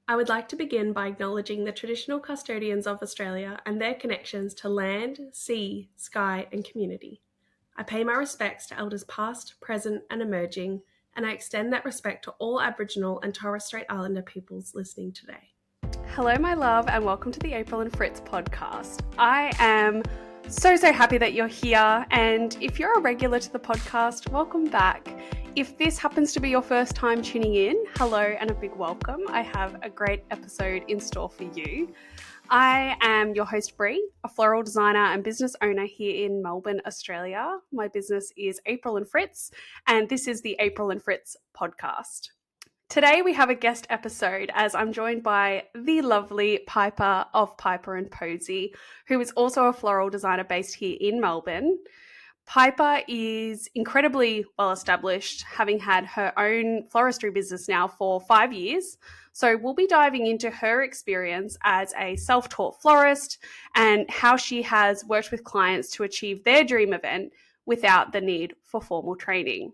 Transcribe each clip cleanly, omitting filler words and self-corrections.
I would like to begin by acknowledging the traditional custodians of Australia and their connections to land, sea, sky, and community. I pay my respects to elders past, present, and emerging, and I extend that respect to all Aboriginal and Torres Strait Islander peoples listening today. Hello, my love, and welcome to the April and Fritz podcast. I am so happy that you're here, and if you're a regular to the podcast, welcome back. If this happens to be your first time tuning in, hello and a big welcome. I have a great episode in store for you. I am your host, Bree, a floral designer and business owner here in Melbourne, Australia. My business is April and Fritz, and this is the April and Fritz podcast. Today we have a guest episode as I'm joined by the lovely Piper of Piper and Posie, who is also a floral designer based here in Melbourne. Piper is incredibly well established, having had her own floristry business now for 5 years. So we'll be diving into her experience as a self-taught florist and how she has worked with clients to achieve their dream event without the need for formal training.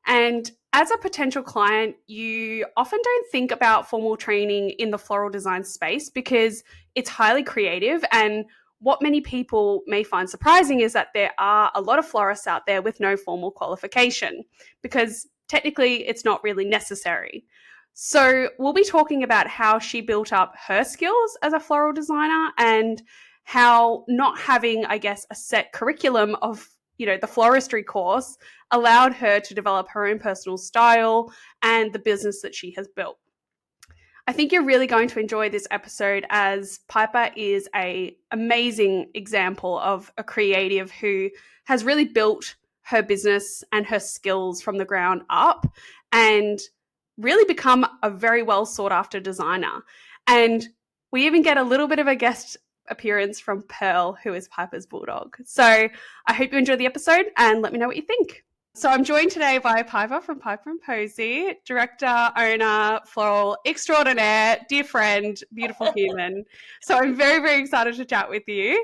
And as a potential client, you often don't think about formal training in the floral design space because it's highly creative, and what many people may find surprising is that there are a lot of florists out there with no formal qualification because technically it's not really necessary. So we'll be talking about how she built up her skills as a floral designer and how not having, I guess, a set curriculum of, the floristry course allowed her to develop her own personal style and the business that she has built. I think you're really going to enjoy this episode as Piper is an amazing example of a creative who has really built her business and her skills from the ground up and really become a very well sought after designer. And we even get a little bit of a guest appearance from Pearl, who is Piper's bulldog. So I hope you enjoy the episode and let me know what you think. So I'm joined today by Piper from Piper and Posie, director, owner, floral extraordinaire, dear friend, beautiful human. So I'm very excited to chat with you.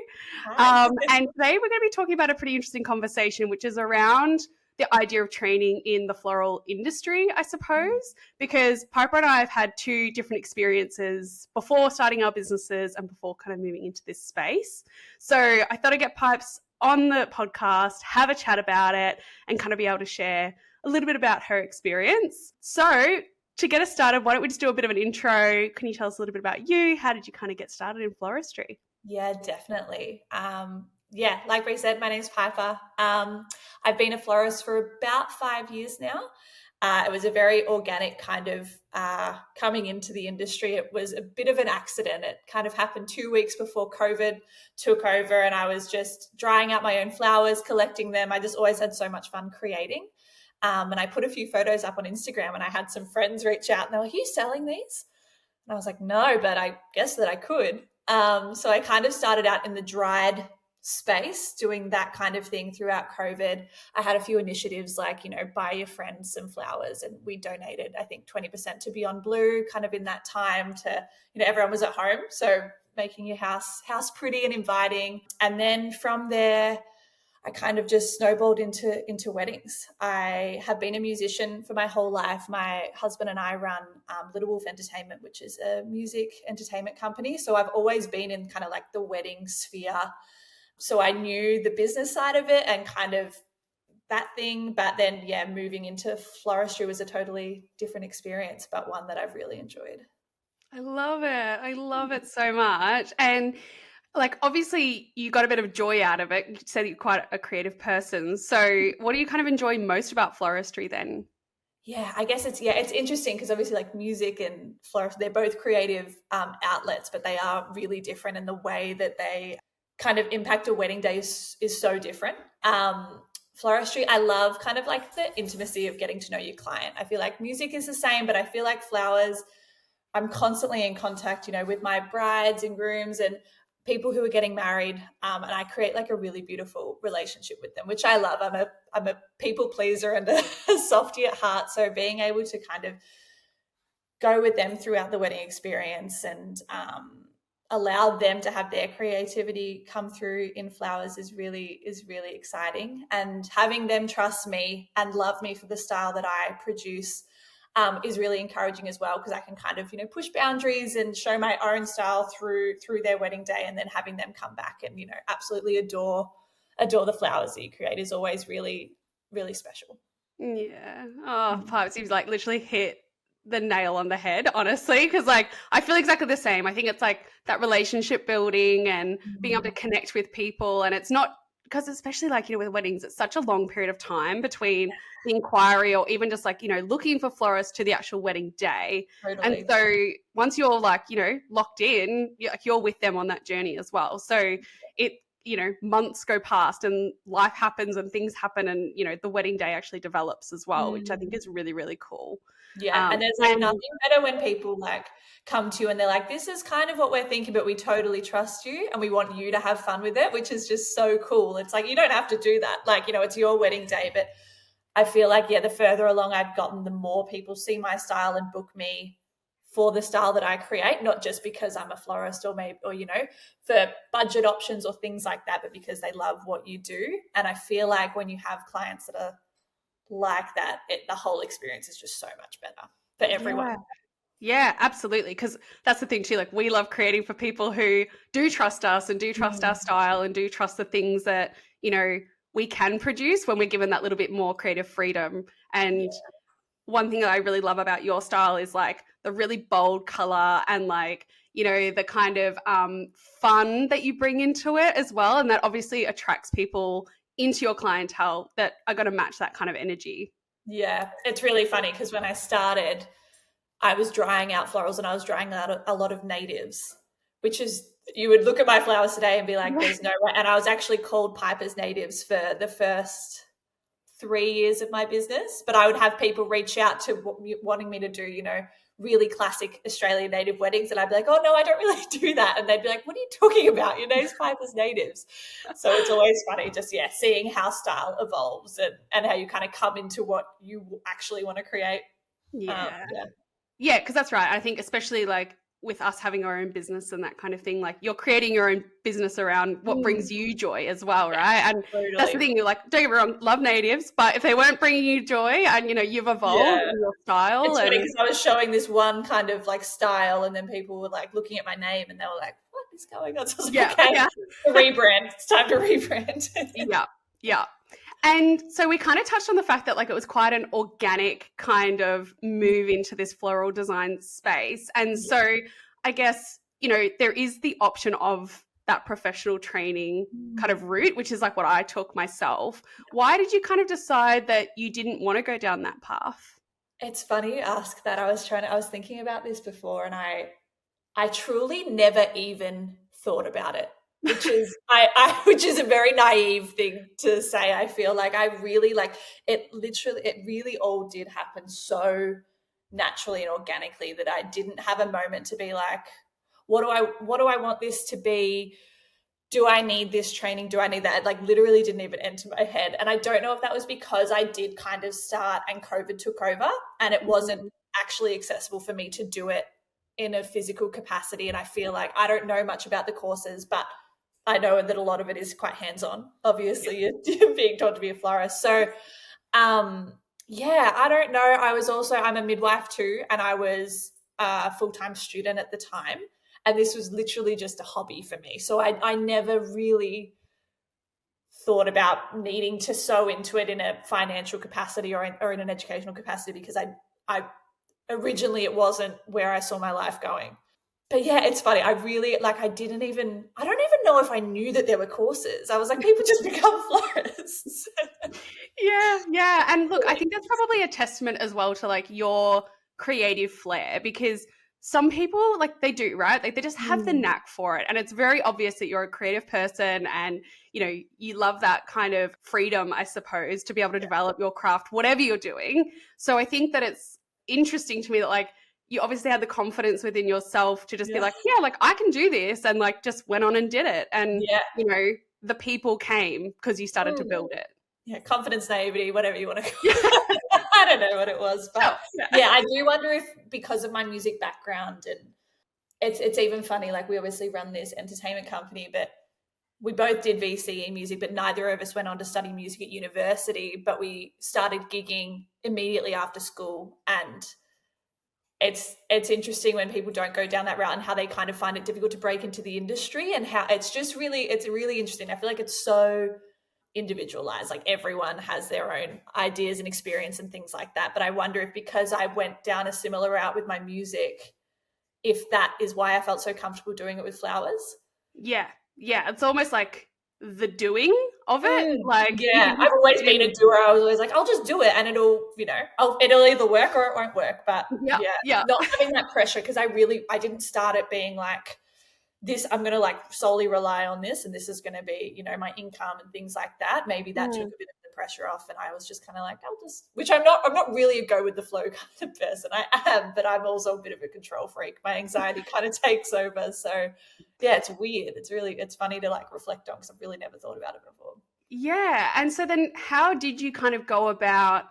And today we're going to be talking about a pretty interesting conversation, which is around the idea of training in the floral industry, I suppose, because Piper and I have had two different experiences before starting our businesses and before kind of moving into this space. So I thought I'd get Pipes on the podcast, have a chat about it, and kind of be able to share a little bit about her experience. So to get us started, why don't we just do a bit of an intro? Can you tell us a little bit about you? How did you kind of get started in floristry? Yeah, definitely. Like Bree said, my name's Piper. I've been a florist for about 5 years now. It was a very organic kind of coming into the industry. It was a bit of an accident. It kind of happened 2 weeks before COVID took over, and I was just drying out my own flowers, collecting them. I just always had so much fun creating. And I put a few photos up on Instagram, and I had some friends reach out and they were like, "Are you selling these?" And I was like, "No, but I guess that I could." So I kind of started out in the dried space doing that kind of thing throughout COVID. I had a few initiatives like, buy your friends some flowers, and we donated, I think 20% to Beyond Blue kind of in that time to, everyone was at home. So making your house pretty and inviting. And then from there, I kind of just snowballed into weddings. I have been a musician for my whole life. My husband and I run Little Wolf Entertainment, which is a music entertainment company. So I've always been in kind of like the wedding sphere. So I knew the business side of it and kind of that thing. But then, moving into floristry was a totally different experience, but one that I've really enjoyed. I love it. I love it so much. And obviously you got a bit of joy out of it. You said you're quite a creative person. So what do you kind of enjoy most about floristry then? Yeah, I guess it's interesting because obviously like music and floristry, they're both creative outlets, but they are really different, and the way that they kind of impact a wedding day is so different. Floristry, I love kind of like the intimacy of getting to know your client. I feel like music is the same, but I feel like flowers, I'm constantly in contact, with my brides and grooms and people who are getting married, and I create like a really beautiful relationship with them, which I love. I'm a people pleaser and a softie at heart, so being able to kind of go with them throughout the wedding experience and allow them to have their creativity come through in flowers is really exciting. And having them trust me and love me for the style that I produce is really encouraging as well, because I can kind of, push boundaries and show my own style through their wedding day, and then having them come back and, absolutely adore the flowers that you create is always really, really special. Yeah. Oh, Pipes, you've like literally hit the nail on the head, honestly, because like I feel exactly the same. I think it's like that relationship building and being able to connect with people, and it's not because especially like with weddings, it's such a long period of time between the inquiry or even just like looking for florists to the actual wedding day. And Totally. so once you're like locked in, you're with them on that journey as well. So it months go past and life happens and things happen, and the wedding day actually develops as well, which I think is really, really cool. Yeah, and there's like nothing better when people like come to you and they're like, this is kind of what we're thinking, but we totally trust you and we want you to have fun with it, which is just so cool. It's like, you don't have to do that. Like, it's your wedding day, but I feel like, the further along I've gotten, the more people see my style and book me for the style that I create, not just because I'm a florist or for budget options or things like that, but because they love what you do. And I feel like when you have clients that are like that, the whole experience is just so much better for everyone. Yeah, absolutely. Because that's the thing too. Like, we love creating for people who do trust us and do trust our style and do trust the things that we can produce when we're given that little bit more creative freedom. And one thing that I really love about your style is like the really bold color and like the kind of fun that you bring into it as well, and that obviously attracts people into your clientele that are going to match that kind of energy. Yeah, it's really funny because when I started, I was drying out florals and I was drying out a lot of natives, which is, you would look at my flowers today and be like, there's no way. And I was actually called Piper's natives for the first 3 years of my business, but I would have people reach out to wanting me to do, really classic Australian native weddings. And I'd be like, oh no, I don't really do that. And they'd be like, what are you talking about? Your name's Piper's natives. So it's always funny just, seeing how style evolves and how you kind of come into what you actually want to create. Yeah, because that's right. I think especially like with us having our own business and that kind of thing, like you're creating your own business around what brings you joy as well, right? And that's the thing, you're like, don't get me wrong, love natives, but if they weren't bringing you joy and you've evolved in your style. It's funny because I was showing this one kind of like style, and then people were like looking at my name and they were like, what is going on? So I was like, okay, rebrand. It's time to rebrand. Yeah. And so we kind of touched on the fact that like it was quite an organic kind of move into this floral design space. And so I guess, there is the option of that professional training kind of route, which is like what I took myself. Why did you kind of decide that you didn't want to go down that path? It's funny you ask that. I was thinking about this before, and I truly never even thought about it, which is which is a very naive thing to say. I feel like I really like it. Literally, it really all did happen so naturally and organically that I didn't have a moment to be like, what do I want this to be? Do I need this training? Do I need that? Like, literally didn't even enter my head. And I don't know if that was because I did kind of start and COVID took over and it wasn't actually accessible for me to do it in a physical capacity. And I feel like I don't know much about the courses, but I know that a lot of it is quite hands-on. Obviously, you're being taught to be a florist. So, I don't know. I'm a midwife too, and I was a full-time student at the time. And this was literally just a hobby for me. So I never really thought about needing to sew into it in a financial capacity or in an educational capacity, because I originally it wasn't where I saw my life going. But yeah, it's funny. I really I don't even know if I knew that there were courses. I was like, people just become florists. Yeah. And look, I think that's probably a testament as well to like your creative flair, because some people like they do, right? Like they just have the knack for it. And it's very obvious that you're a creative person and, you love that kind of freedom, I suppose, to be able to develop your craft, whatever you're doing. So I think that it's interesting to me that like you obviously had the confidence within yourself to just be like, like I can do this, and like just went on and did it. And, the people came because you started to build it. Yeah, confidence, naivety, whatever you want to call it. I don't know what it was, but I do wonder if because of my music background, and it's even funny, like we obviously run this entertainment company, but we both did VCE music, but neither of us went on to study music at university, but we started gigging immediately after school. And it's interesting when people don't go down that route and how they kind of find it difficult to break into the industry, and how it's really interesting. I feel like it's so individualized, like everyone has their own ideas and experience and things like that. But I wonder if, because I went down a similar route with my music, if that is why I felt so comfortable doing it with flowers. Yeah. It's almost like the doing of it. Like, you Yeah, can I've just always sit been in. a doer. I was always like, I'll just do it, and it'll either work or it won't work. But Yeah. not having that pressure, because I didn't start it being like, this, I'm going to like solely rely on this, and this is going to be, my income and things like that. Maybe that took a bit of the pressure off, and I was just kind of like, which I'm not really a go with the flow kind of person. I am, but I'm also a bit of a control freak. My anxiety kind of takes over. So yeah, it's weird. It's funny to like reflect on, because I've really never thought about it before. Yeah. And so then how did you kind of go about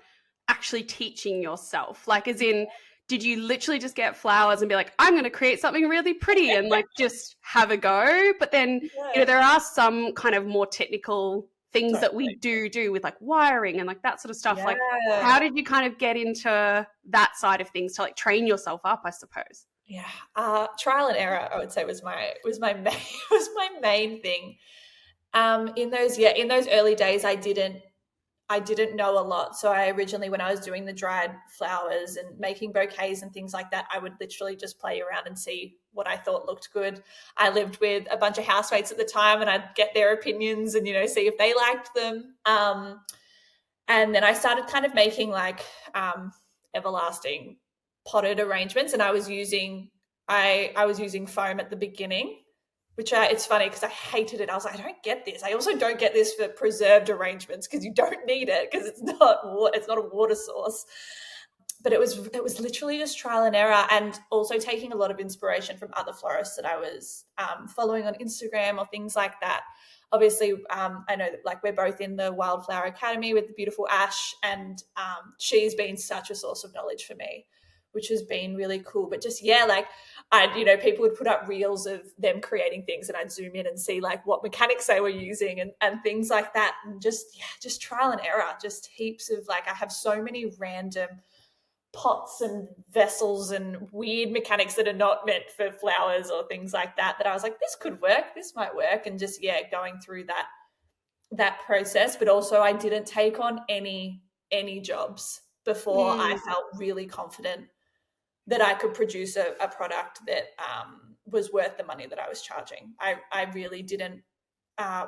actually teaching yourself? Like, as in, did you literally just get flowers and be like, I'm going to create something really pretty and like just have a go? But then, there are some kind of more technical things that we do with like wiring and like that sort of stuff. Like, how did you kind of get into that side of things to like train yourself up, I suppose? Yeah. Trial and error, I would say, was my main thing. In those early days, I didn't know a lot. So I originally, when I was doing the dried flowers and making bouquets and things like that, I would literally just play around and see what I thought looked good. I lived with a bunch of housemates at the time, and I'd get their opinions and, see if they liked them. And then I started kind of making like everlasting potted arrangements, and I was using foam at the beginning, which it's funny because I hated it. I was like, I don't get this. I also don't get this for preserved arrangements, because you don't need it, because it's not a water source. But it was literally just trial and error, and also taking a lot of inspiration from other florists that I was following on Instagram or things like that. Obviously, I know that like we're both in the Wildflower Academy with the beautiful Ash, and she's been such a source of knowledge for me, which has been really cool. But just, people would put up reels of them creating things, and I'd zoom in and see like what mechanics they were using and things like that. And just trial and error, just heaps of like, I have so many random pots and vessels and weird mechanics that are not meant for flowers or things like that I was like, this could work, this might work. And just, going through that process. But also I didn't take on any jobs before I felt really confident that I could produce a product that was worth the money that I was charging. I really didn't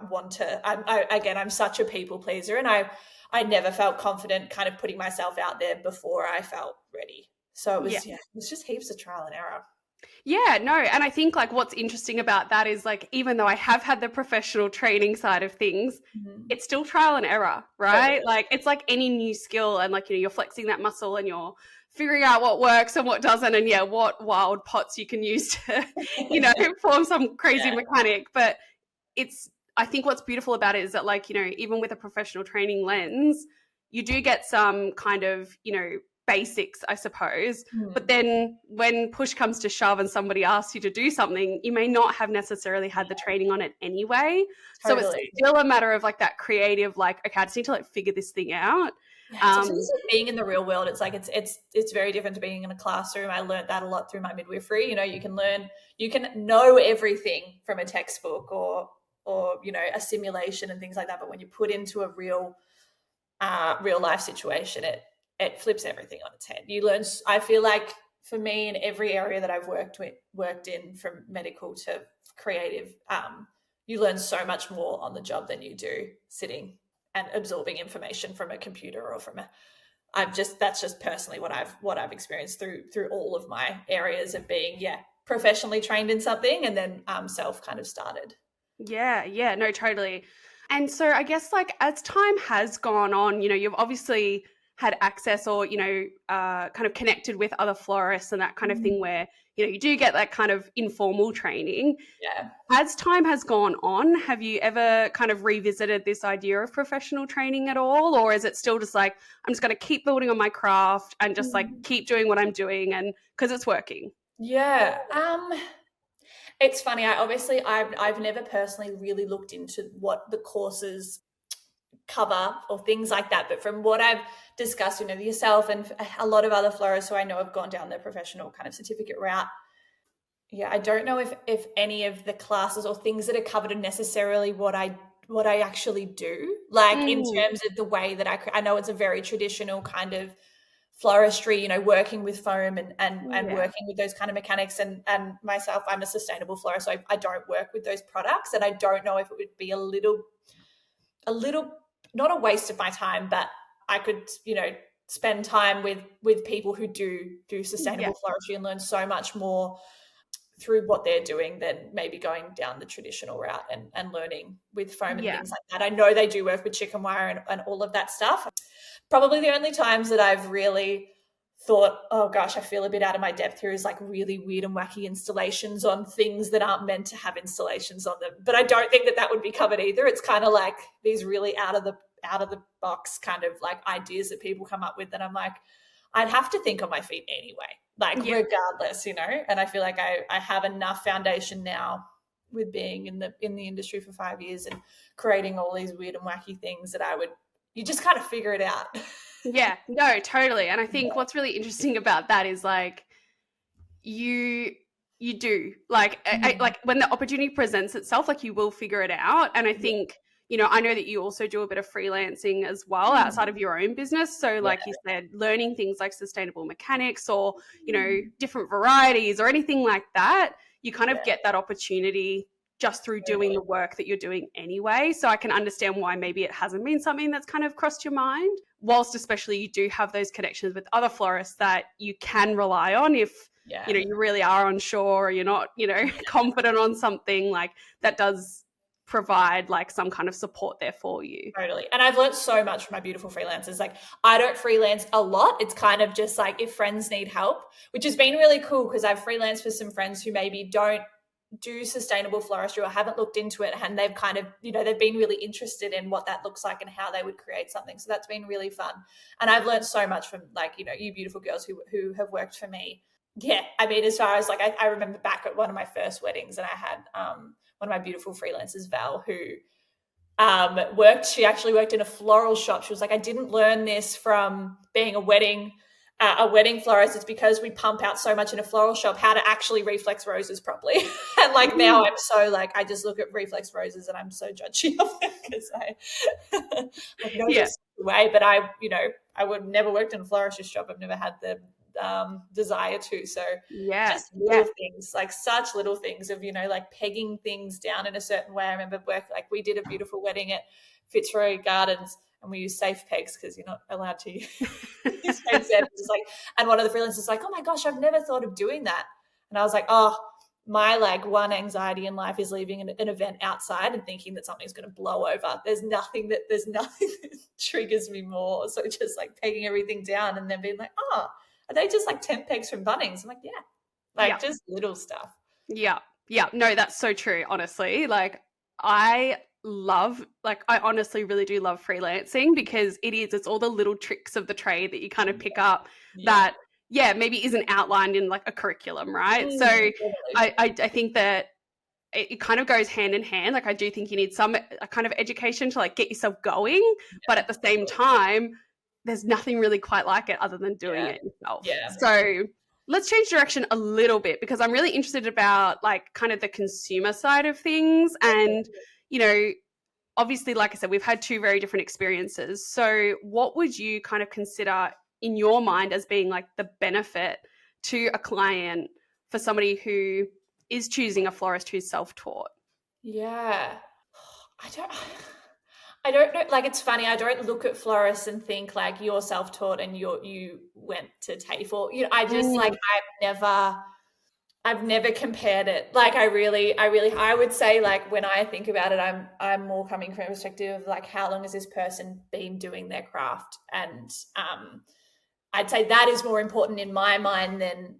want to. I'm such a people pleaser, and I never felt confident kind of putting myself out there before I felt ready. So it was just heaps of trial and error. Yeah, no. And I think like what's interesting about that is like, even though I have had the professional training side of things, it's still trial and error, right? Totally. Like it's like any new skill, and like, you're flexing that muscle and you're figuring out what works and what doesn't, and what wild pots you can use to, form some crazy mechanic. But I think what's beautiful about it is that like, even with a professional training lens, you do get some kind of, basics, I suppose. But then when push comes to shove and somebody asks you to do something, you may not have necessarily had the training on it anyway. Totally. So it's still a matter of like that creative, like, okay, I just need to like figure this thing out. Yeah, so being in the real world, it's like it's very different to being in a classroom. I learned that a lot through my midwifery. You can know everything from a textbook or a simulation and things like that, but when you put into a real life situation, it flips everything on its head. You learn. I feel like for me, in every area that I've worked in, from medical to creative, you learn so much more on the job than you do sitting and absorbing information from a computer or from that's just personally what I've experienced through all of my areas of being professionally trained in something, and then self kind of started. Yeah, no, totally. And so I guess like as time has gone on, you've obviously had access or, kind of connected with other florists and that kind of thing where, you do get that kind of informal training. Yeah. As time has gone on, have you ever kind of revisited this idea of professional training at all? Or is it still just like, I'm just going to keep building on my craft and just like keep doing what I'm doing and because it's working? Yeah. It's funny. I've never personally really looked into what the courses cover or things like that. But from what I've discussed, yourself and a lot of other florists who I know have gone down the professional kind of certificate route. Yeah, I don't know if any of the classes or things that are covered are necessarily what I actually do. Like in terms of the way that I know it's a very traditional kind of floristry, working with foam and working with those kind of mechanics, and myself, I'm a sustainable florist, so I don't work with those products, and I don't know if it would be a little not a waste of my time, but I could spend time with people who do sustainable floristry and learn so much more through what they're doing than maybe going down the traditional route and learning with foam and things like that. I know they do work with chicken wire and all of that stuff. Probably the only times that I've really thought, oh gosh, I feel a bit out of my depth here, is like really weird and wacky installations on things that aren't meant to have installations on them. But I don't think that would be covered either. It's kind of like these really out of the box kind of like ideas that people come up with that I'm like, I'd have to think on my feet anyway, regardless, and I feel like I have enough foundation now with being in the industry for 5 years and creating all these weird and wacky things that you just kind of figure it out. Yeah, no, totally. And I think what's really interesting about that is like you do like like when the opportunity presents itself, like you will figure it out. And I think I know that you also do a bit of freelancing as well outside of your own business. So like you said, learning things like sustainable mechanics or different varieties or anything like that, you kind of get that opportunity just through doing the work that you're doing anyway. So I can understand why maybe it hasn't been something that's kind of crossed your mind, whilst especially you do have those connections with other florists that you can rely on if you really are unsure or you're not confident on something. Like that does provide like some kind of support there for you. Totally. And I've learned so much from my beautiful freelancers. Like I don't freelance a lot. It's kind of just like if friends need help, which has been really cool because I've freelanced for some friends who maybe don't do sustainable floristry or haven't looked into it, and they've kind of they've been really interested in what that looks like and how they would create something. So that's been really fun, and I've learned so much from like you beautiful girls who have worked for me. Yeah, I mean, as far as like I remember back at one of my first weddings, and I had one of my beautiful freelancers, Val, who she actually worked in a floral shop. She was like, I didn't learn this from being a wedding florist. It's because we pump out so much in a floral shop how to actually reflex roses properly. And like now I'm so like, I just look at reflex roses and I'm so judgy of them because I have no way, but I would never worked in a floristry shop. I've never had the desire to. So just little things, like such little things of, like pegging things down in a certain way. I remember like we did a beautiful wedding at Fitzroy Gardens, and we use safe pegs because you're not allowed to use pegs there. And one of the freelancers was like, oh my gosh, I've never thought of doing that. And I was like, oh, my like one anxiety in life is leaving an event outside and thinking that something's going to blow over. There's nothing that triggers me more. So just like pegging everything down and then being like, oh, are they just like 10 pegs from Bunnings? I'm like, just little stuff. Yeah. No, that's so true. Honestly, like I honestly really do love freelancing because it's all the little tricks of the trade that you kind of pick up that maybe isn't outlined in like a curriculum, right? So I think that it kind of goes hand in hand. Like I do think you need a kind of education to like get yourself going, but at the same time there's nothing really quite like it other than doing it yourself. So let's change direction a little bit because I'm really interested about like kind of the consumer side of things. And obviously, like I said, we've had two very different experiences. So what would you kind of consider in your mind as being like the benefit to a client for somebody who is choosing a florist who's self-taught? Yeah. I don't know. Like, it's funny. I don't look at florists and think like you're self-taught and you went to TAFE or, I just like, I've never compared it. Like I would say like when I think about it, I'm more coming from a perspective of like how long has this person been doing their craft, and I'd say that is more important in my mind than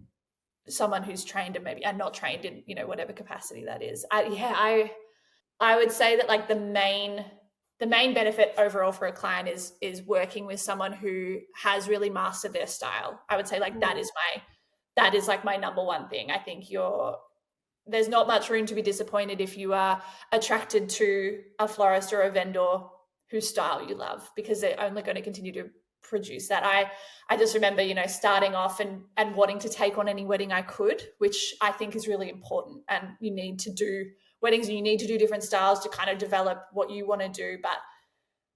someone who's trained and maybe not trained in whatever capacity that is. I would say that like the main benefit overall for a client is working with someone who has really mastered their style. I would say like that is like my number one thing. I think there's not much room to be disappointed if you are attracted to a florist or a vendor whose style you love, because they're only going to continue to produce that. I just remember, starting off and wanting to take on any wedding I could, which I think is really important. And you need to do weddings and you need to do different styles to kind of develop what you want to do. But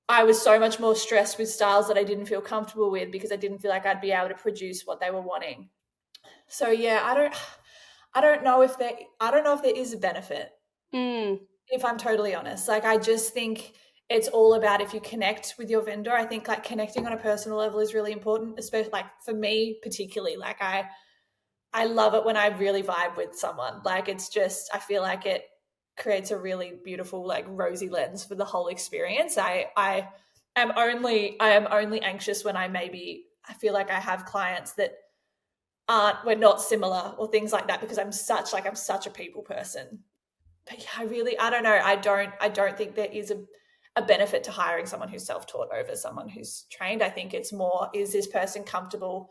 I was so much more stressed with styles that I didn't feel comfortable with because I didn't feel like I'd be able to produce what they were wanting. So yeah, I don't know if there is a benefit. If I'm totally honest. Like, I just think it's all about if you connect with your vendor. I think like connecting on a personal level is really important, especially like for me particularly. Like I love it when I really vibe with someone. Like, it's just, I feel like it creates a really beautiful, like, rosy lens for the whole experience. I am only anxious when I feel like I have clients that we're not similar or things like that, because I'm such a people person. But yeah, I don't know. I don't think there is a benefit to hiring someone who's self-taught over someone who's trained. I think it's more, is this person comfortable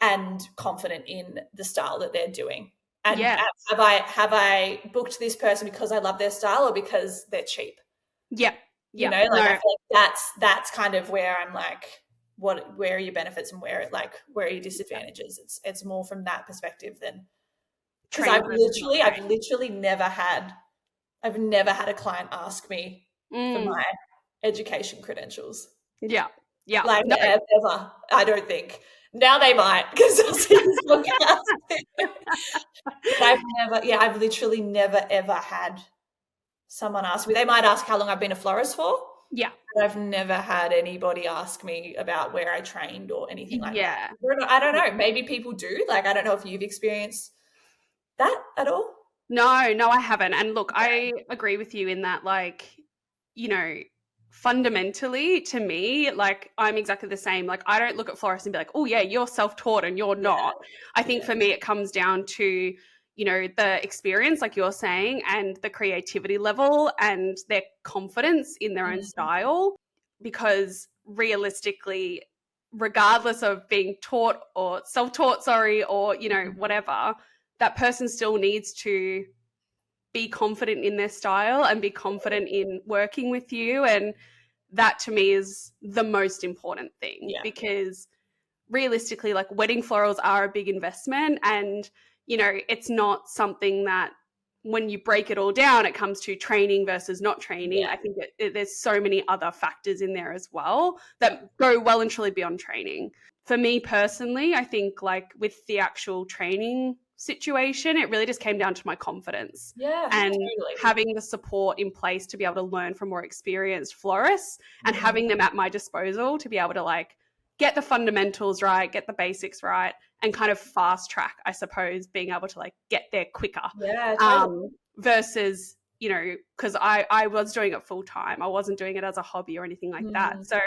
and confident in the style that they're doing? And have I booked this person because I love their style or because they're cheap? Yeah. I feel like that's kind of where I'm like, where are your benefits and where are your disadvantages? It's more from that perspective than, because I've literally never had a client ask me for my education credentials. Yeah. Like, ever. I don't think. Now they might, because they'll see this podcast. But I've literally never ever had someone ask me. They might ask how long I've been a florist for. Yeah. But I've never had anybody ask me about where I trained or anything like that. I don't know. Maybe people do. Like, I don't know if you've experienced that at all. No, I haven't. And look, I agree with you in that, like, fundamentally to me, like, I'm exactly the same. Like, I don't look at florists and be like, oh yeah, you're self-taught and you're not. I think for me, it comes down to, the experience, like you're saying, and the creativity level and their confidence in their own style. Because realistically, regardless of being taught or self-taught, or, whatever, that person still needs to be confident in their style and be confident in working with you. And that to me is the most important thing, because realistically, like, wedding florals are a big investment, and, it's not something that when you break it all down, it comes to training versus not training. I think there's so many other factors in there as well that go well and truly beyond training. For me personally, I think, like, with the actual training situation, it really just came down to my confidence and having the support in place to be able to learn from more experienced florists and having them at my disposal to be able to, like, get the fundamentals right, get the basics right, and kind of fast track, I suppose, being able to, like, get there quicker. Versus, because I was doing it full time. I wasn't doing it as a hobby or anything like that. So,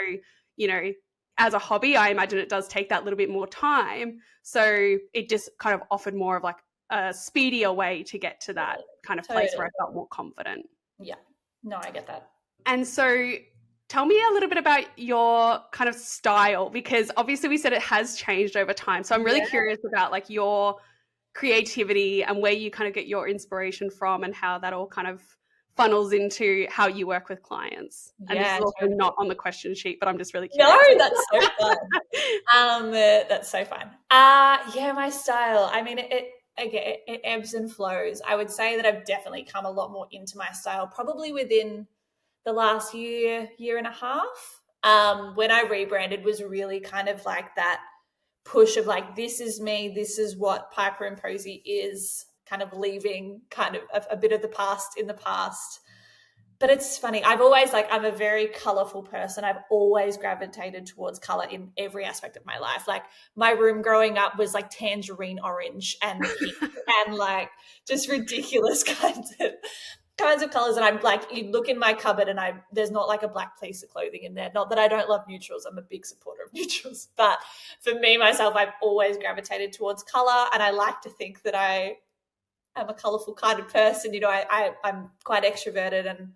as a hobby, I imagine it does take that little bit more time. So it just kind of offered more of, like, a speedier way to get to that kind of place where I felt more confident. Yeah. No, I get that. And so tell me a little bit about your kind of style, because obviously we said it has changed over time. So I'm really curious about, like, your creativity and where you kind of get your inspiration from and how that all kind of funnels into how you work with clients. And this is also not on the question sheet, but I'm just really curious. No, that's so fun. That's so fun. My style. I mean, it ebbs and flows. I would say that I've definitely come a lot more into my style probably within the last year and a half. When I rebranded was really kind of like that push of, like, this is me, this is what Piper and Posie is, kind of leaving kind of a bit of the past in the past. But it's funny, I'm a very colorful person. I've always gravitated towards color in every aspect of my life. Like, my room growing up was like tangerine orange and pink and, like, just ridiculous kinds of colors. And I'm like, you look in my cupboard and there's not like a black piece of clothing in there. Not that I don't love neutrals. I'm a big supporter of neutrals. But for me, myself, I've always gravitated towards color. And I like to think that I am a colorful kind of person. I'm quite extroverted and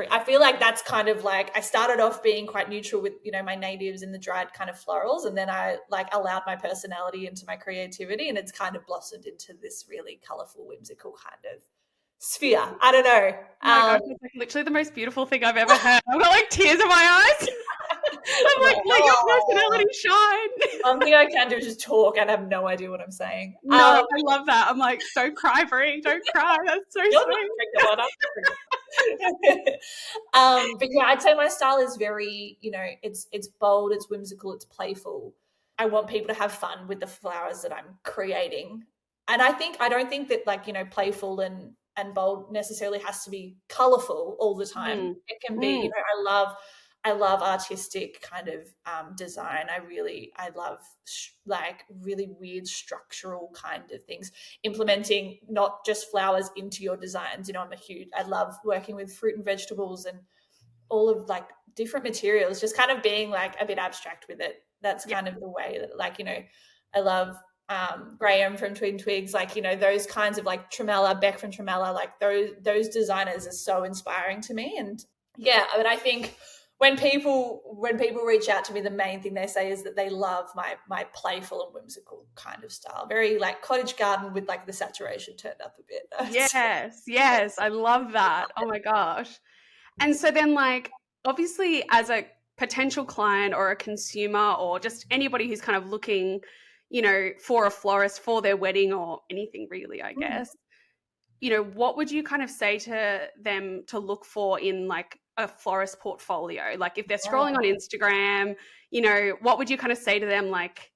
I feel like that's kind of like, I started off being quite neutral with, you know, my natives and the dried kind of florals, and then I like allowed my personality into my creativity, and it's kind of blossomed into this really colorful, whimsical kind of sphere. I don't know. Oh my gosh, it's like literally the most beautiful thing I've ever heard. I've got like tears in my eyes. I'm like, let your personality shine. One thing I can do is just talk and have no idea what I'm saying. No, I love that. I'm like, don't cry, Brie. Don't cry. That's so sweet. But yeah, I'd say my style is very, you know, it's bold, it's whimsical, it's playful. I want people to have fun with the flowers that I'm creating. And I don't think that, like, you know, playful and bold necessarily has to be colorful all the time. It can be, you know, I love artistic kind of design. I love like really weird structural kind of things, implementing not just flowers into your designs. You know, I love working with fruit and vegetables and all of like different materials, just kind of being like a bit abstract with it. That's kind of the way that, like, you know, I love Graham from Twin Twigs, like, you know, those kinds of like Tremella, Beck from Tremella, like those designers are so inspiring to me. And yeah, but I think when people reach out to me, the main thing they say is that they love my playful and whimsical kind of style, very like cottage garden with like the saturation turned up a bit. Yes, I love that. Oh my gosh. And so then, like, obviously as a potential client or a consumer or just anybody who's kind of looking, you know, for a florist for their wedding or anything really, I guess, you know, what would you kind of say to them to look for in like a florist portfolio? Like if they're scrolling on Instagram, you know, what would you kind of say to them, like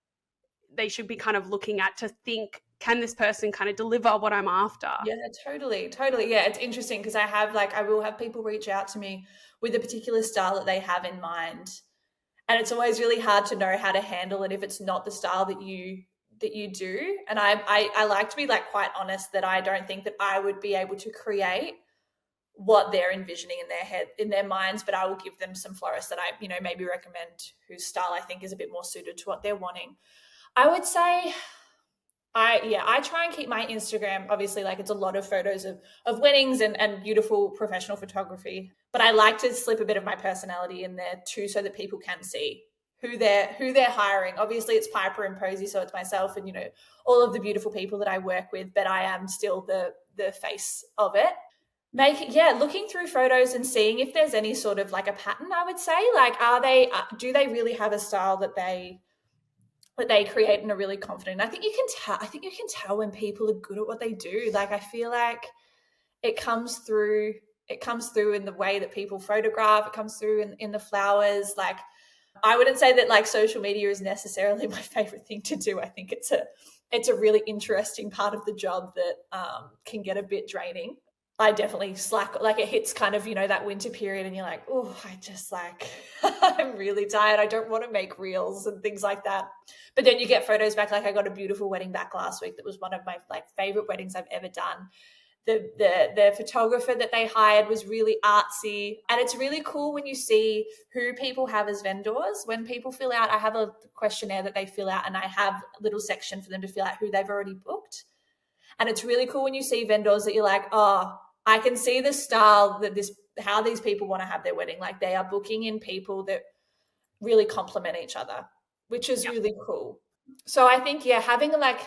they should be kind of looking at to think, can this person kind of deliver what I'm after? Yeah, totally. Yeah, it's interesting because I will have people reach out to me with a particular style that they have in mind. And it's always really hard to know how to handle it if it's not the style that you do. And I like to be like quite honest that I don't think that I would be able to create what they're envisioning in their head, in their minds, but I will give them some florists that I, you know, maybe recommend whose style I think is a bit more suited to what they're wanting. I would say I try and keep my Instagram, obviously, like it's a lot of photos of weddings and beautiful professional photography, but I like to slip a bit of my personality in there too, so that people can see who they're hiring. Obviously it's Piper and Posie, so it's myself and, you know, all of the beautiful people that I work with, but I am still the face of it. Looking through photos and seeing if there's any sort of like a pattern, I would say, like, do they really have a style that they create and are really confident? I think you can tell when people are good at what they do. Like, I feel like it comes through in the way that people photograph, it comes through in the flowers. Like, I wouldn't say that like social media is necessarily my favorite thing to do. I think it's a really interesting part of the job that can get a bit draining. I definitely slack, like it hits kind of, you know, that winter period and you're like, oh, I just like, I'm really tired. I don't want to make reels and things like that. But then you get photos back. Like I got a beautiful wedding back last week that was one of my like favorite weddings I've ever done. The photographer that they hired was really artsy, and it's really cool when you see who people have as vendors. When people fill out, I have a questionnaire that they fill out and I have a little section for them to fill out who they've already booked. And it's really cool when you see vendors that you're like, oh, I can see the style that how these people want to have their wedding. Like they are booking in people that really complement each other, which is really cool. So I think, having like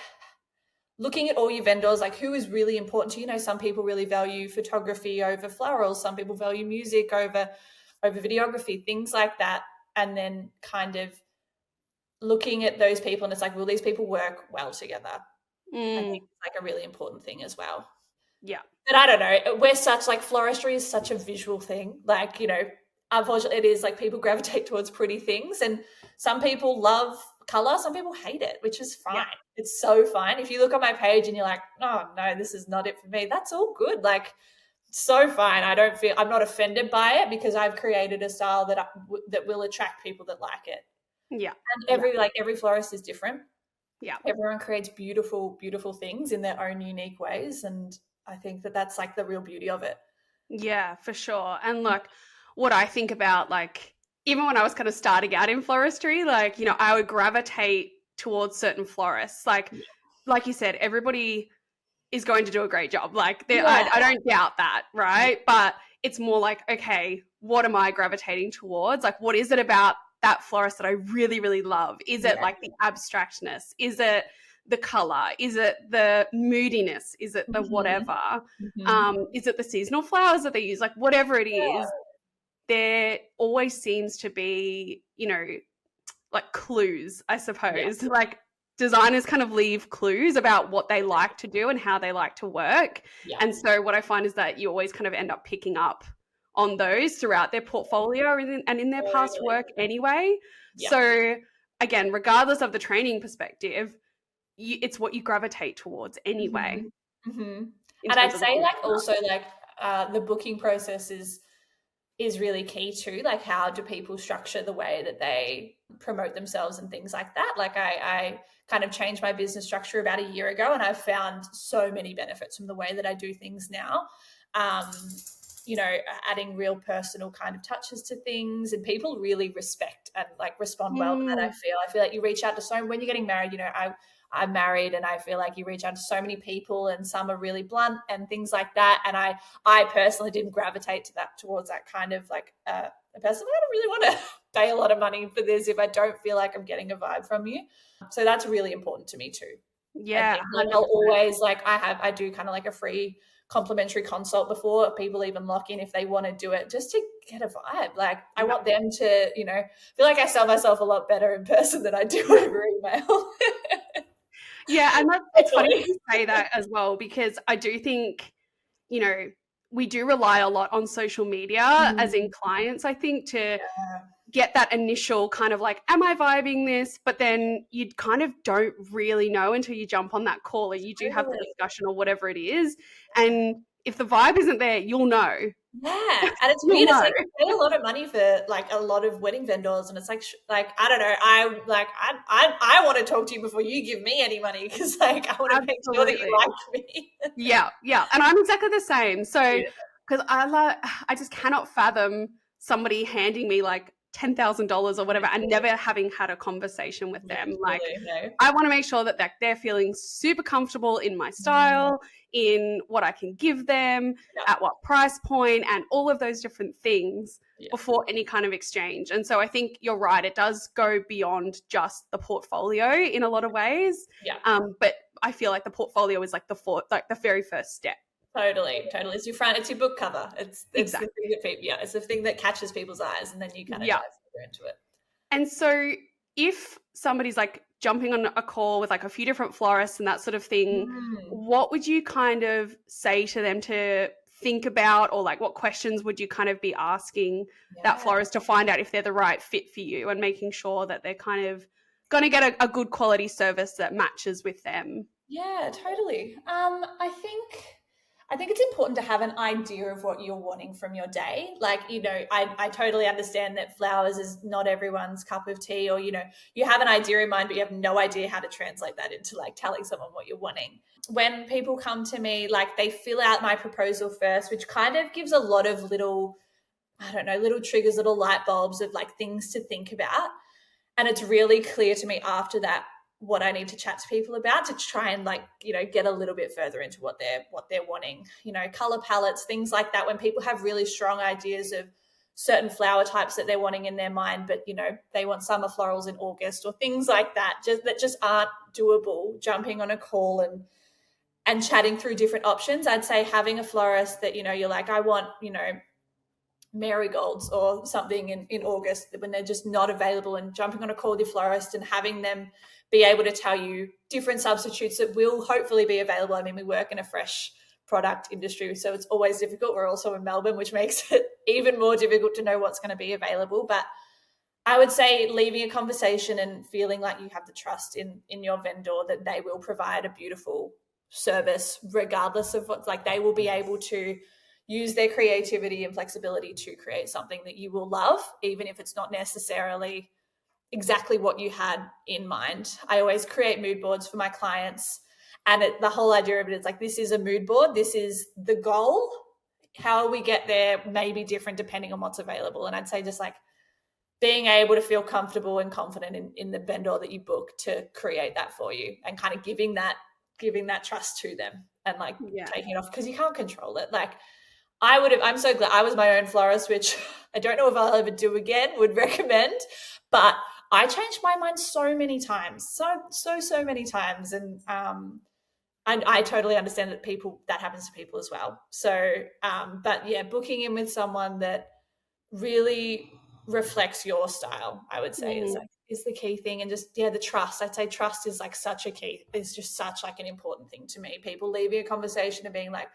looking at all your vendors, like who is really important to you. You know, some people really value photography over florals. Some people value music over videography, things like that. And then kind of looking at those people and it's like, will these people work well together? I think it's like a really important thing as well. Yeah. But I don't know, we're such like floristry is such a visual thing. Like, you know, unfortunately it is like people gravitate towards pretty things and some people love color, some people hate it, which is fine. Yeah. It's so fine. If you look on my page and you're like, oh no, this is not it for me, that's all good. Like, so fine. I'm not offended by it because I've created a style that will attract people that like it. Yeah. And every florist is different. Yeah. Everyone creates beautiful, beautiful things in their own unique ways. And I think that that's like the real beauty of it. Yeah, for sure. And like what I think about, like, even when I was kind of starting out in floristry, like, you know, I would gravitate towards certain florists. Like you said, everybody is going to do a great job. Like I don't doubt that. Right. But it's more like, okay, what am I gravitating towards? Like, what is it about that florist that I really, really love? Is it like the abstractness? Is it the color? Is it the moodiness? Is it the whatever? Is it the seasonal flowers that they use? Like, whatever it is, there always seems to be, you know, like clues, I suppose. Like, designers kind of leave clues about what they like to do and how they like to work. And so what I find is that you always kind of end up picking up on those throughout their portfolio and in their past work anyway. So again, regardless of the training perspective, it's what you gravitate towards anyway. And I'd say like also like the booking process is really key too. Like, how do people structure the way that they promote themselves and things like that? Like, I kind of changed my business structure about a year ago, and I've found so many benefits from the way that I do things now. You know, adding real personal kind of touches to things, and people really respect and like respond well to that. I feel like you reach out to when you're getting married, you know, I'm married, and I feel like you reach out to so many people, and some are really blunt and things like that. And I personally didn't gravitate towards that kind of like a person. I don't really want to pay a lot of money for this if I don't feel like I'm getting a vibe from you. So that's really important to me too. Yeah. Like, I'll always like, I do kind of like a free complimentary consult before people even lock in if they want to do it, just to get a vibe. Like, I want them to, you know, feel like I sell myself a lot better in person than I do over email. Yeah, and it's funny you say that as well, because I do think, you know, we do rely a lot on social media as in clients, I think, to get that initial kind of like, am I vibing this? But then you kind of don't really know until you jump on that call and you do have the discussion or whatever it is. And if the vibe isn't there, you'll know. Yeah, and it's weird. It's like you pay a lot of money for like a lot of wedding vendors, and it's like I don't know. I want to talk to you before you give me any money, because like I want to make sure that you like me. Yeah, and I'm exactly the same. So because I just cannot fathom somebody handing me like $10,000 or whatever and never having had a conversation with them. Like, I want to make sure that they're feeling super comfortable in my style, in what I can give them, at what price point, and all of those different things before any kind of exchange. And so I think you're right. It does go beyond just the portfolio in a lot of ways. But I feel like the portfolio is like the very first step. Totally. It's your book cover. It's exactly the thing that it's the thing that catches people's eyes, and then you kind of dive further into it. And so if somebody's like jumping on a call with like a few different florists and that sort of thing, what would you kind of say to them to think about, or like what questions would you kind of be asking that florist to find out if they're the right fit for you, and making sure that they're kind of going to get a good quality service that matches with them? Yeah, totally. I think it's important to have an idea of what you're wanting from your day. Like, you know, I totally understand that flowers is not everyone's cup of tea, or, you know, you have an idea in mind, but you have no idea how to translate that into like telling someone what you're wanting. When people come to me, like, they fill out my proposal first, which kind of gives a lot of little triggers, little light bulbs of like things to think about. And it's really clear to me after that what I need to chat to people about, to try and like, you know, get a little bit further into what they're wanting, you know, color palettes, things like that. When people have really strong ideas of certain flower types that they're wanting in their mind, but, you know, they want summer florals in August or things like that, just aren't doable, jumping on a call and chatting through different options. I'd say having a florist that, you know, you're like, I want, you know, marigolds or something in August, when they're just not available, and jumping on a call with your florist and having them be able to tell you different substitutes that will hopefully be available. I mean, we work in a fresh product industry, so it's always difficult. We're also in Melbourne, which makes it even more difficult to know what's going to be available. But I would say leaving a conversation and feeling like you have the trust in your vendor that they will provide a beautiful service, regardless of what, like, they will be able to use their creativity and flexibility to create something that you will love, even if it's not necessarily exactly what you had in mind. I always create mood boards for my clients, and the whole idea of it is like, this is a mood board, this is the goal. How we get there may be different depending on what's available. And I'd say just like being able to feel comfortable and confident in the vendor that you book to create that for you, and kind of giving that trust to them, and like taking it off, because you can't control it. Like, I'm so glad I was my own florist, which I don't know if I'll ever do again, would recommend, but I changed my mind so many times, so many times. And I totally understand that happens to people as well. So, but yeah, booking in with someone that really reflects your style, I would say, is the key thing. And just, the trust. I'd say trust is like such a key. It's just such like an important thing to me. People leaving a conversation and being like,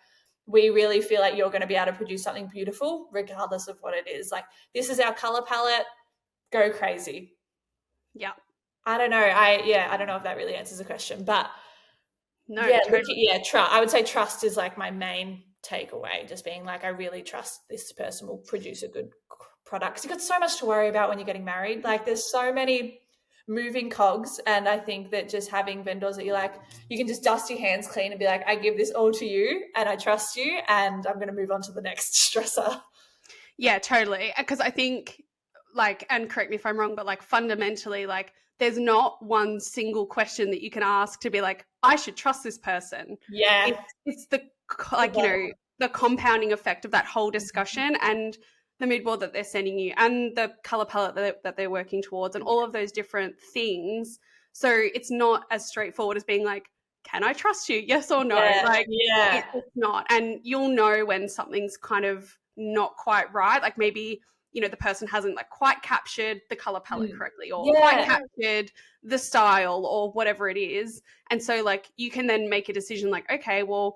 we really feel like you're going to be able to produce something beautiful, regardless of what it is. Like, this is our color palette. Go crazy. Yeah. I don't know. I don't know if that really answers the question, but no, totally. I would say trust is like my main takeaway. Just being like, I really trust this person will produce a good product. Because you've got so much to worry about when you're getting married. Like, there's so many moving cogs, and I think that just having vendors that you can just dust your hands clean and be like, I give this all to you and I trust you, and I'm going to move on to the next stressor. Yeah, totally. Because I think, like, and correct me if I'm wrong, but like fundamentally, like, there's not one single question that you can ask to be like, I should trust this person. Yeah. It's the, like, you know, the compounding effect of that whole discussion and the mood board that they're sending you and the color palette that they're working towards and all of those different things. So it's not as straightforward as being like, can I trust you? Yes or no? It's not. And you'll know when something's kind of not quite right. Like, maybe, you know, the person hasn't like quite captured the color palette correctly or quite captured the style or whatever it is. And so like you can then make a decision like, okay, well,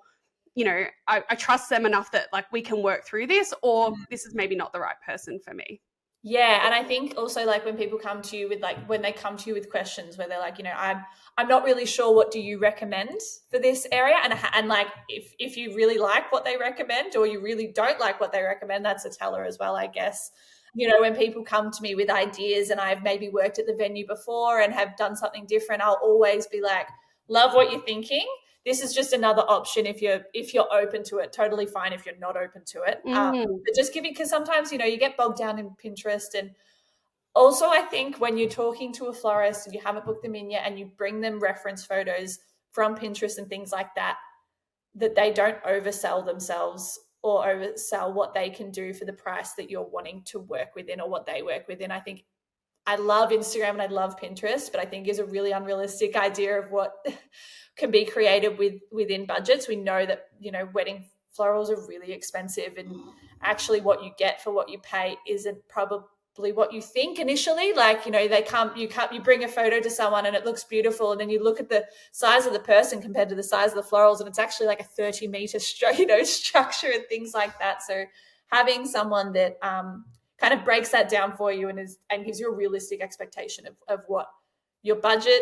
you know, I trust them enough that like we can work through this, or this is maybe not the right person for me. Yeah. And I think also like when people come to you with when they come to you with questions where they're like, you know, I'm not really sure, what do you recommend for this area? And like, if you really like what they recommend or you really don't like what they recommend, that's a teller as well, I guess. You know, when people come to me with ideas and I've maybe worked at the venue before and have done something different, I'll always be like, love what you're thinking. This is just another option if you're open to it. Totally fine if you're not open to it. But just giving, because sometimes, you know, you get bogged down in Pinterest. And also I think when you're talking to a florist and you haven't booked them in yet and you bring them reference photos from Pinterest and things like that, that they don't oversell themselves or oversell what they can do for the price that you're wanting to work within or what they work within. I think I love Instagram and I love Pinterest, but I think is a really unrealistic idea of what can be created within budgets. We know that, you know, wedding florals are really expensive, and actually what you get for what you pay isn't probably what you think initially. Like, you know, you bring a photo to someone and it looks beautiful, and then you look at the size of the person compared to the size of the florals, and it's actually like a 30-meter structure and things like that. So having someone that kind of breaks that down for you and gives you a realistic expectation of what your budget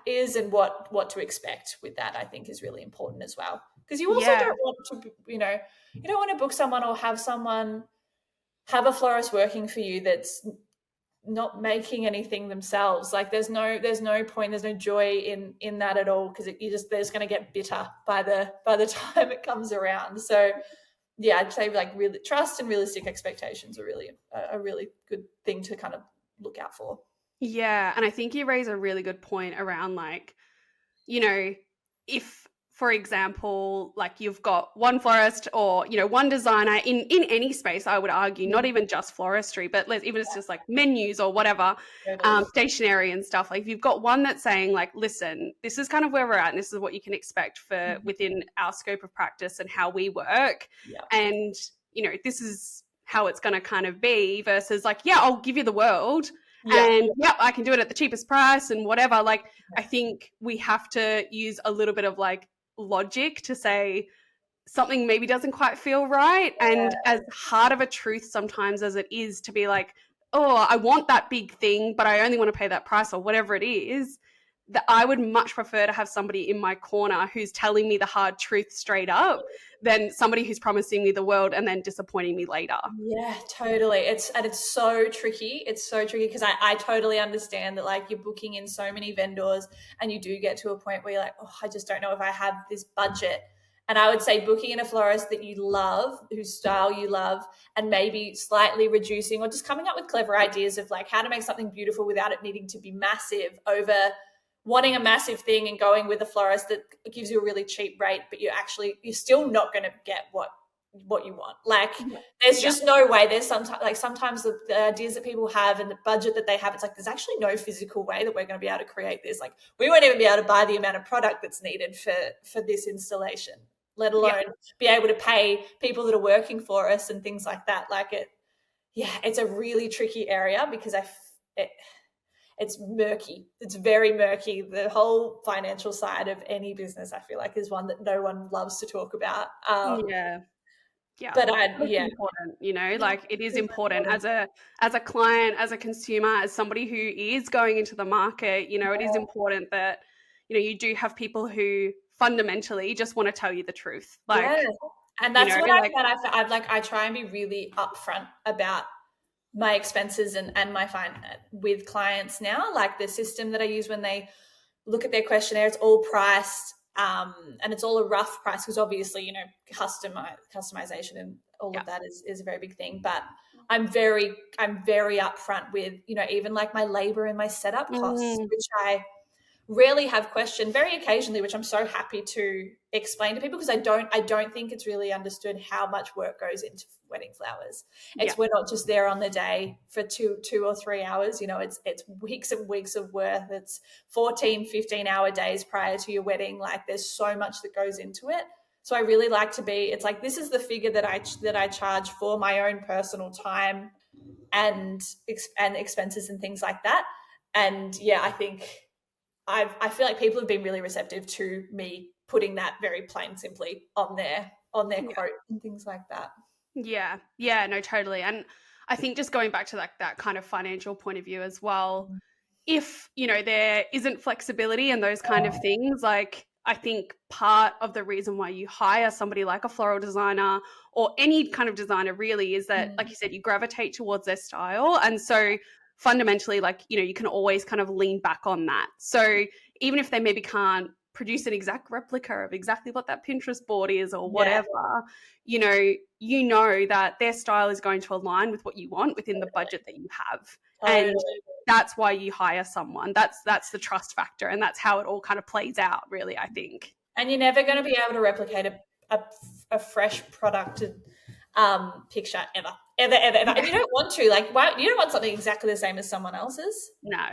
is and what to expect with that, I think is really important as well. Because you also don't want to, you know, you don't want to book someone or have a florist working for you that's not making anything themselves. Like, there's no point, there's no joy in that at all, because they're just going to get bitter by the time it comes around. So yeah, I'd say like really trust and realistic expectations are really a really good thing to kind of look out for. Yeah. And I think you raise a really good point around, like, you know, if, for example, like you've got one florist or, you know, one designer in any space, I would argue, not even just floristry, but even it's just like menus or whatever, stationery and stuff. Like, if you've got one that's saying like, listen, this is kind of where we're at and this is what you can expect for within our scope of practice and how we work. And, you know, this is how it's going to kind of be, versus like, yeah, I'll give you the world. And I can do it at the cheapest price and whatever. Like, I think we have to use a little bit of like logic to say something maybe doesn't quite feel right. And as hard of a truth sometimes as it is to be like, oh, I want that big thing, but I only want to pay that price or whatever it is, that I would much prefer to have somebody in my corner who's telling me the hard truth straight up than somebody who's promising me the world and then disappointing me later. Yeah, totally. It's so tricky. It's so tricky because I totally understand that, like, you're booking in so many vendors and you do get to a point where you're like, oh, I just don't know if I have this budget. And I would say booking in a florist that you love, whose style you love, and maybe slightly reducing or just coming up with clever ideas of like how to make something beautiful without it needing to be massive, over wanting a massive thing and going with a florist that gives you a really cheap rate, but you're still not going to get what what you want. Like there's just no way. There's sometimes the ideas that people have and the budget that they have, it's like there's actually no physical way that we're going to be able to create this. Like we won't even be able to buy the amount of product that's needed for this installation, let alone be able to pay people that are working for us and things like that. Like it's a really tricky area because it's murky. It's very murky. The whole financial side of any business, I feel like, is one that no one loves to talk about. But it's important, you know, like it is important as a client, as a consumer, as somebody who is going into the market, you know, it is important that, you know, you do have people who fundamentally just want to tell you the truth. Like, and that's what I try and be really upfront about my expenses and my with clients now. Like the system that I use when they look at their questionnaire, it's all priced, and it's all a rough price because obviously, you know, customization and all of that is a very big thing. But I'm very upfront with, you know, even like my labor and my setup costs, which I rarely have questioned, very occasionally, which I'm so happy to explain to people because I don't think it's really understood how much work goes into wedding flowers. We're not just there on the day for two or 3 hours, you know, it's weeks and weeks of work. It's 14-15 hour days prior to your wedding. Like there's so much that goes into it. So I really like to it's like, this is the figure that I charge for my own personal time and expenses and things like that. And I think I feel like people have been really receptive to me putting that very plain, simply on their quote and things like that. Yeah, no, totally. And I think just going back to that kind of financial point of view as well, if, you know, there isn't flexibility and those kind of things, like I think part of the reason why you hire somebody like a floral designer or any kind of designer really is that, like you said, you gravitate towards their style. And so fundamentally, like, you know, you can always kind of lean back on that. So even if they maybe can't produce an exact replica of exactly what that Pinterest board is or whatever, you know that their style is going to align with what you want within the budget that you have. And that's why you hire someone. That's the trust factor, and that's how it all kind of plays out, really, I think. And you're never going to be able to replicate a fresh product picture ever. And you don't want to, like, you don't want something exactly the same as someone else's. No,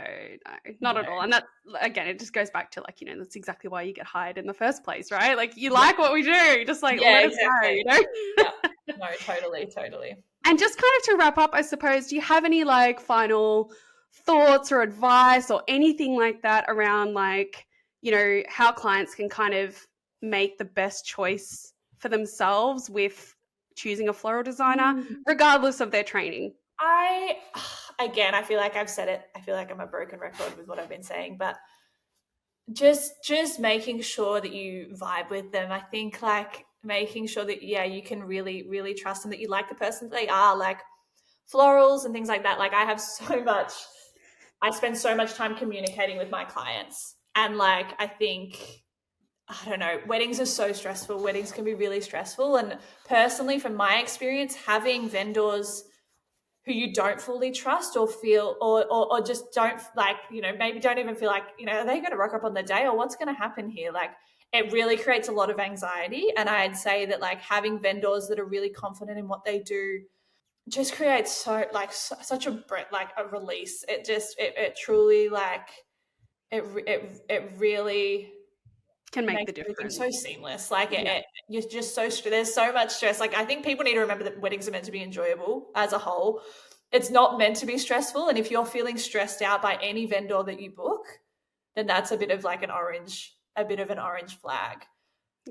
not at all. And that, again, it just goes back to, like, you know, that's exactly why you get hired in the first place, right? Like, you like what we do, just like let us know, you know? No, totally. And just kind of to wrap up, I suppose, do you have any like final thoughts or advice or anything like that around, like, you know, how clients can kind of make the best choice for themselves with choosing a floral designer, regardless of their training? I feel like I've said it. I feel like I'm a broken record with what I've been saying, but just making sure that you vibe with them. I think, like, making sure that, you can really, really trust them, that you like the person that they are, like florals and things like that. Like I spend so much time communicating with my clients, and like, I think, I don't know, weddings are so stressful. Weddings can be really stressful. And personally, from my experience, having vendors who you don't fully trust or feel, or just don't, like, you know, maybe don't even feel like, you know, are they going to rock up on the day, or what's going to happen here? Like, it really creates a lot of anxiety. And I'd say that, like, having vendors that are really confident in what they do just creates such a release. It truly, like, it really can make the difference. So seamless. Like you're just there's so much stress. Like, I think people need to remember that weddings are meant to be enjoyable as a whole. It's not meant to be stressful. And if you're feeling stressed out by any vendor that you book, then that's a bit of an orange flag.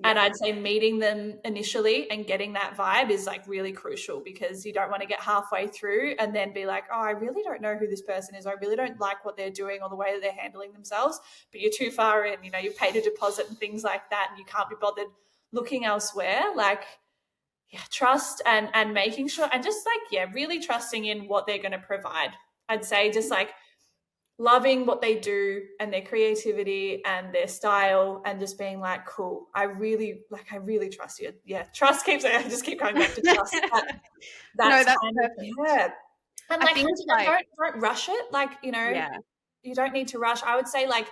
And I'd say meeting them initially and getting that vibe is, like, really crucial, because you don't want to get halfway through and then be like, oh, I really don't know who this person is. I really don't like what they're doing or the way that they're handling themselves. But you're too far in, you know, you've paid a deposit and things like that, and you can't be bothered looking elsewhere. Like, trust and making sure, and just really trusting in what they're going to provide. I'd say just like loving what they do and their creativity and their style, and just being like, cool, I really trust you. Yeah, trust keeps, I just keep going back to trust. That's perfect. And don't rush it. Like, you know, you don't need to rush. I would say, like,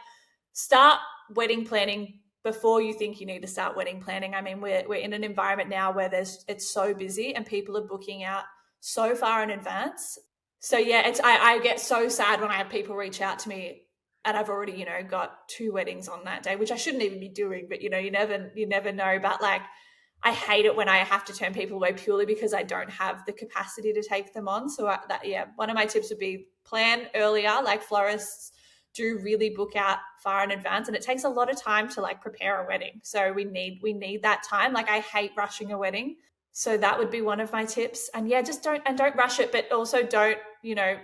start wedding planning before you think you need to start wedding planning. I mean, we're in an environment now where it's so busy and people are booking out so far in advance. So yeah, I get so sad when I have people reach out to me and I've already, you know, got 2 weddings on that day, which I shouldn't even be doing, but you know, you never know. But like, I hate it when I have to turn people away purely because I don't have the capacity to take them on. So one of my tips would be plan earlier. Like florists do really book out far in advance, and it takes a lot of time to like prepare a wedding. So we need that time. Like I hate rushing a wedding. So that would be one of my tips. And yeah, just don't rush it, but also don't, you know,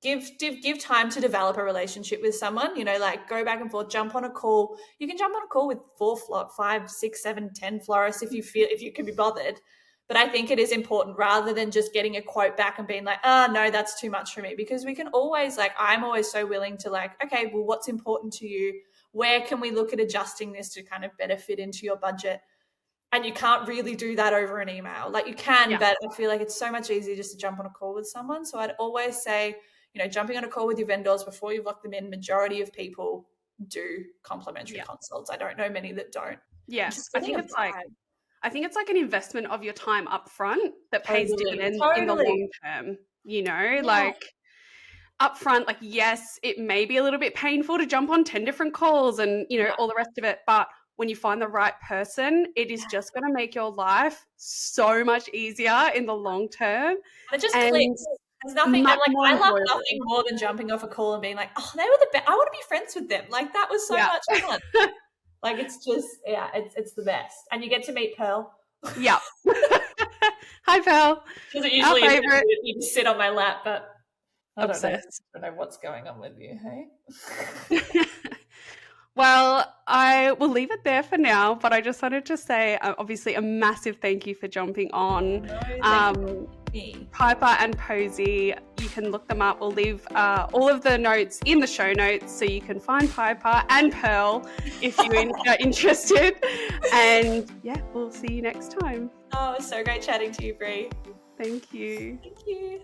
give time to develop a relationship with someone, you know, like go back and forth, jump on a call. You can jump on a call with 4, 5, 6, 7, 10 florists if you can be bothered. But I think it is important, rather than just getting a quote back and being like, oh no, that's too much for me, because we can always, like, I'm always so willing to like, okay, well, what's important to you? Where can we look at adjusting this to kind of better fit into your budget? And you can't really do that over an email. Like you can, but I feel like it's so much easier just to jump on a call with someone. So I'd always say, you know, jumping on a call with your vendors before you lock them in. Majority of people do complimentary consults. I don't know many that don't. Yeah, I think it's like an investment of your time up front that pays dividends in the long term, you know, like up front, like, yes, it may be a little bit painful to jump on 10 different calls and, you know, all the rest of it. But when you find the right person, it is just going to make your life so much easier in the long term. It just clicks. There's nothing, I love nothing more than jumping off a call and being like, oh, they were the best. I want to be friends with them. Like that was so much fun. Like it's just, it's the best. And you get to meet Pearl. Yeah. Hi, Pearl. Because it usually is you just sit on my lap, but I don't know what's going on with you, hey? Well, I will leave it there for now, but I just wanted to say, obviously, a massive thank you for jumping on. Piper and Posie, you can look them up. We'll leave all of the notes in the show notes so you can find Piper and Pearl if you are interested. And yeah, we'll see you next time. Oh, it was so great chatting to you, Brie. Thank you. Thank you.